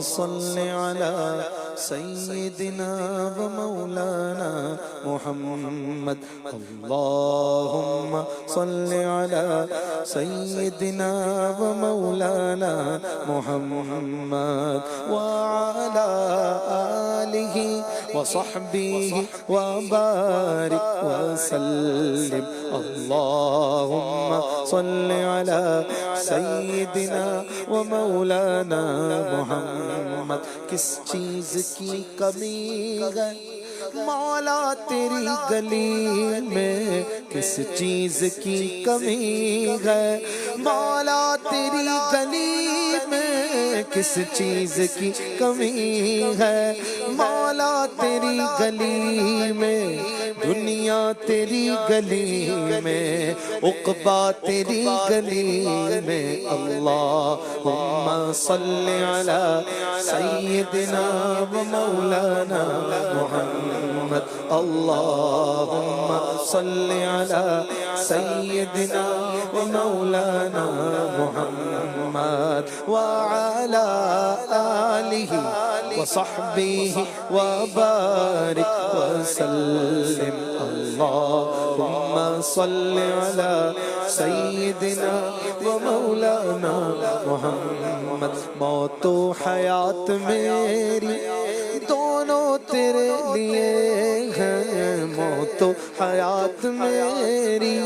صل على سيدنا ومولانا محمد اللهم صل على سيدنا ومولانا محمد وعلى آله وصحبه وبارك وسلم اللهم صل على سيدنا ومولانا محمد کس چیز کی کمی ہے مولا تیری گلی میں کس چیز کی کمی ہے مولا تیری گلی میں کس چیز کی کمی ہے مولا تیری گلی میں دنیا تیری گلی میں عقبہ تیری گلی میں اللہم صل علی سیدنا و مولانا محمد اللہم صل علی سیدنا و مولانا محمد وعلى آلہ وصحبہ وبارک وسلم اللہم صل علی سیدنا و مولانا محمد موت و حیات میری دونوں تیرے لیے ہیں موت و حیات میری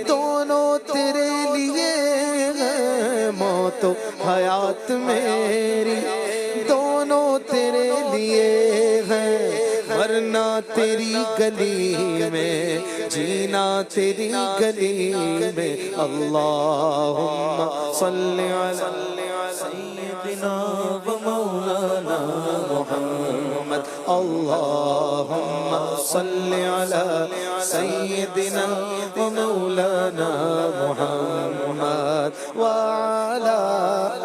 دونوں تیرے لیے ہیں موت و حیات میری دونوں تیرے لیے ہیں مرنا تیری گلی میں جینا تیری گلی میں اللہم صل علی سیدنا و مولانا محمد اللہم صل علی سیدنا و مولانا محمد وعلى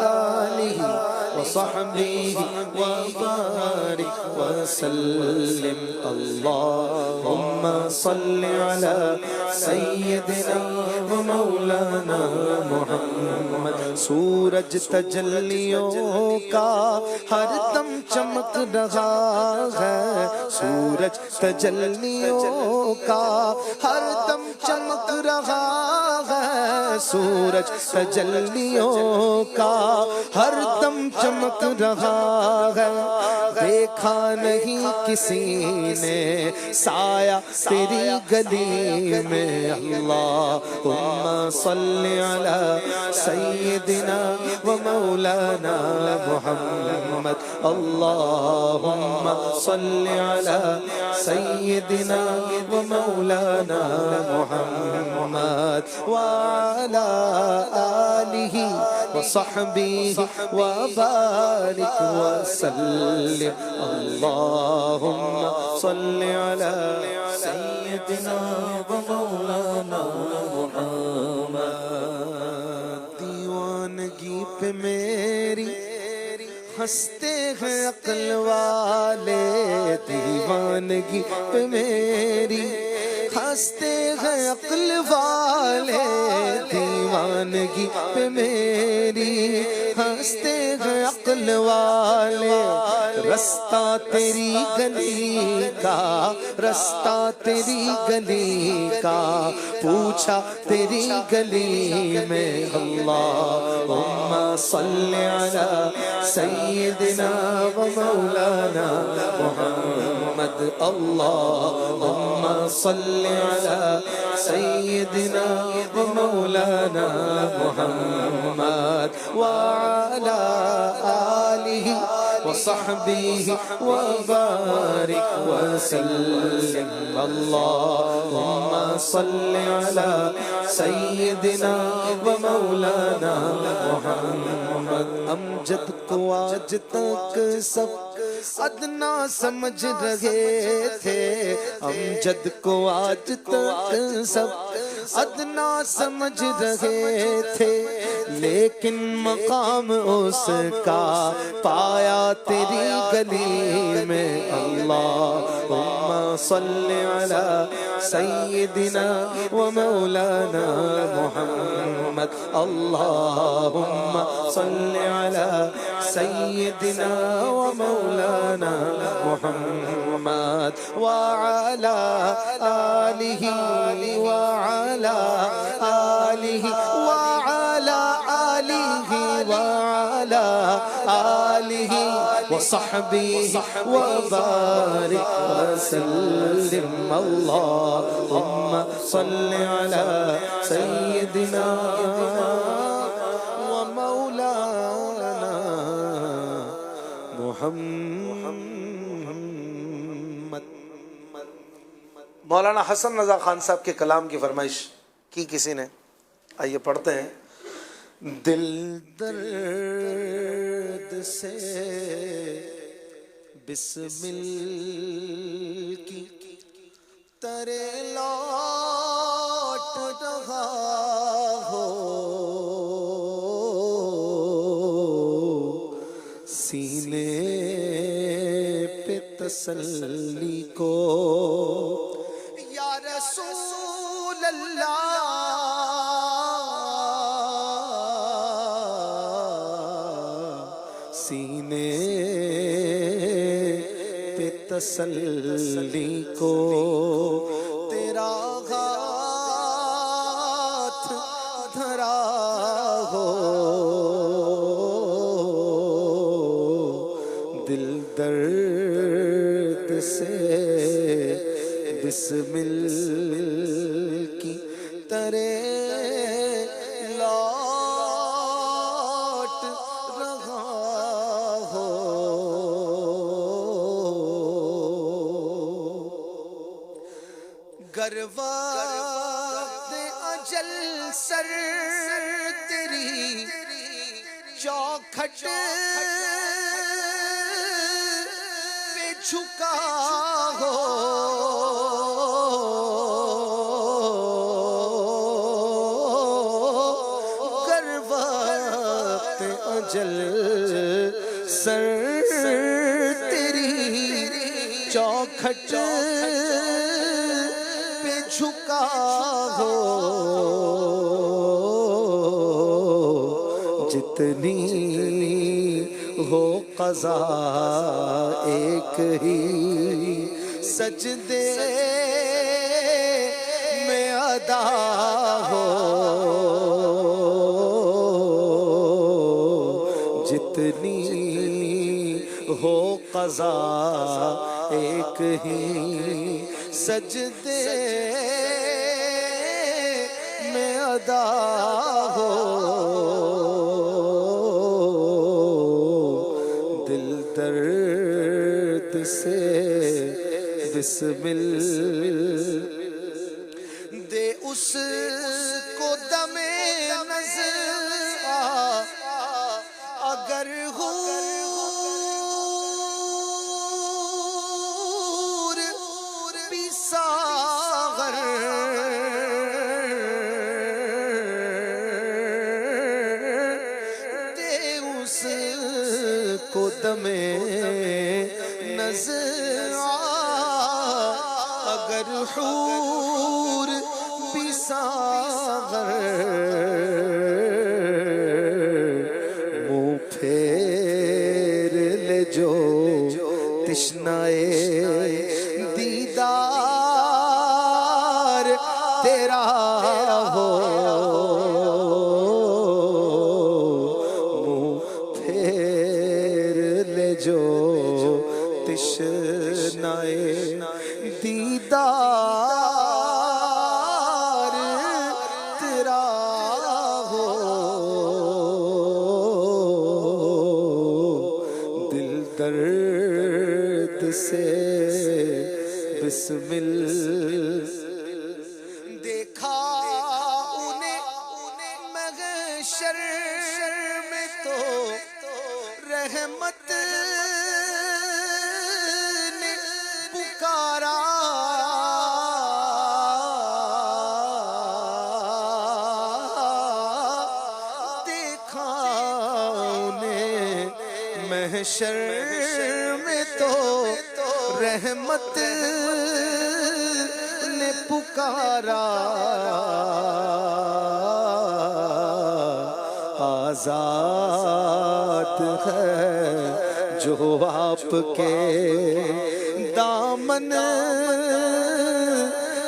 آلہ وصحبہ وبارک وسلم اللہم صل علی سیدنا و مولانا محمد سورج تجلیوں کا ہر دم چمک رہا ہے سورج تجلیوں کا ہر دم چمک رہا ہے سورج تجلیوں کا ہر دم چمک رہا ہے دیکھا نہیں کسی نے سایہ تیری گلی میں اللہم صل علی سیدنا و مولانا محمد اللہم صل علی سیدنا و مولانا محمد وعلى آلہ وصحبہ وبارک وسلم اللہم صل علی سیدنا و مولانا محمد دیوانگی پہ میری ہنستے ہیں عقل والے دیوانگی پہ میری ہنستے ہیں عقل والے دیوانگی پہ میری ہنستے ہیں عقل والے رستہ تیری گلی کا رستہ تیری گلی کا پوچھا تیری گلی میں اللہم صل علی سیدنا و مولانا محمد اللہم صل علی سیدنا و مولانا محمد وعلى آلہ وصحبہ وبارک وسلم اللہم صل علی سیدنا و مولانا محمد امجد کو آج تک سب ادنا سمجھ رہے تھے امجد کو آج تک سب ادنا سمجھ رہے تھے لیکن مقام اس کا پایا تیری گلی میں اللہم صل علی سیدنا و مولانا محمد اللہم صل علی سيدنا ومولانا محمد وعلى آله وعلى آله وعلى آله وعلى آله وصحبه وبارك وسلم اللهم صل على سيدنا ومولانا محمد. مولانا حسن رضا خان صاحب کے کلام کی فرمائش کی کسی نے, آئیے پڑھتے ہیں. دل درد سے بسمل کی طرح لوٹ رہا ہو, سینے پہ تسلی کو یا رسول اللہ سینے پہ تسلی کو تیرا ہاتھ دھرا ہو, دل درد سے بسمل کی طرح لوٹ رہا ہو, گر وقت اجل سر تیری چوکھٹ پہ جھکا ہو, گر وقت اجل سر تیری چوکھٹ پہ جھکا ہو, جتنی ہو قضا ایک ہی سجدے میں ادا ہو, جتنی ہو قضا ایک ہی سجدے میں ادا ہو, دل درد سے بسمل دے اس کو دم نظر اگر حور بھی ساغر دے اس کو دم نظر اگر حور بھی ساغر منہ پھیر لے جو تشنائے دیدار تیرا ہو, منہ پھیر لے جو تشنائے دیدار تیرا ہو, دل درد سے بسمل دیکھا انہیں محشر میں تو رحمت نے پکارا, دیکھا انہیں محشر میں تو رحمت نے پکارا, آزاد ہے جو آپ کے دامن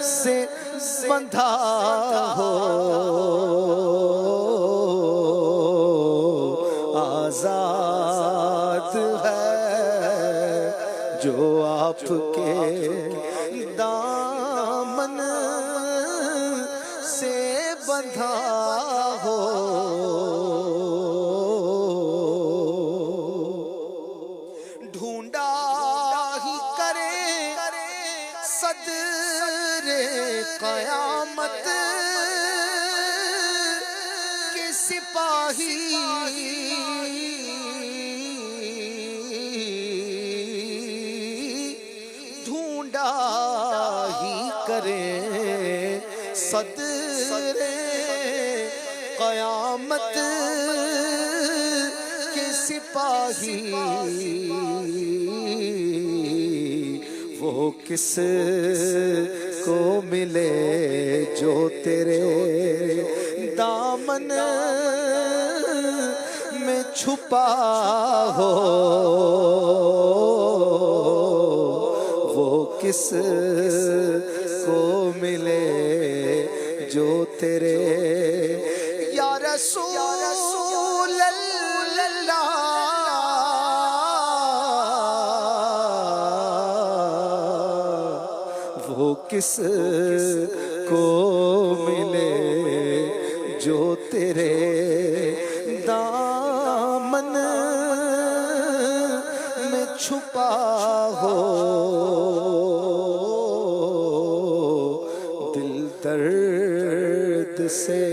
سے بندھا ہو، آزاد ہے جو آپ کے دامن سے بندھا ہو۔ ڈھونڈا ہی کرے صدر قیامت کے سپاہی، ڈھونڈا ہی کرے صدر قیامت کے سپاہی، وہ کس کو ملے جو تیرے دامن میں چھپا ہو، وہ کس کو ملے جو تیرے یا رسول اللہ وہ کس کو ملے جو تیرے دامن میں چھپا ہو۔ دل درد سے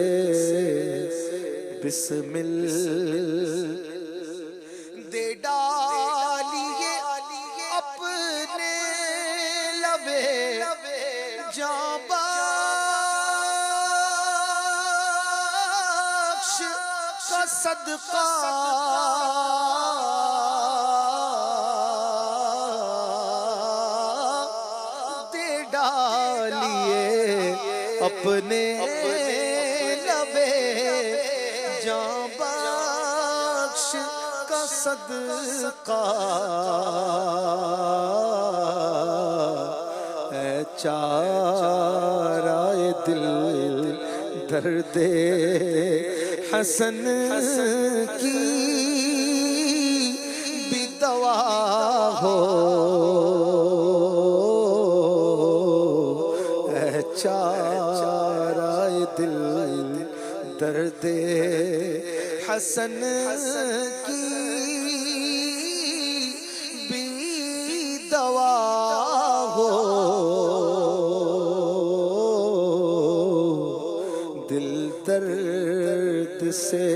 بسمل دے ڈالیے اپنے لبے جاں بخش کا صدقہ، دے ڈالیے اپنے لبے جاں بخش کا صدقہ، اے چارہ دل درد حسن کی بھی دوا ہو، اے چارہ دل درد حسن کی بھی دوا ہو۔ دل درد سے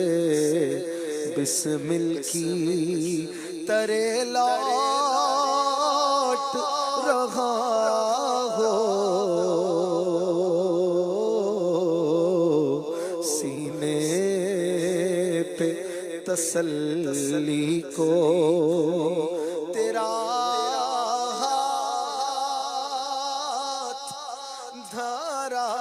بسمل کی طرح لوٹ رہا ہو، سینے پہ تسلی کو تیرا ہاتھ دھرا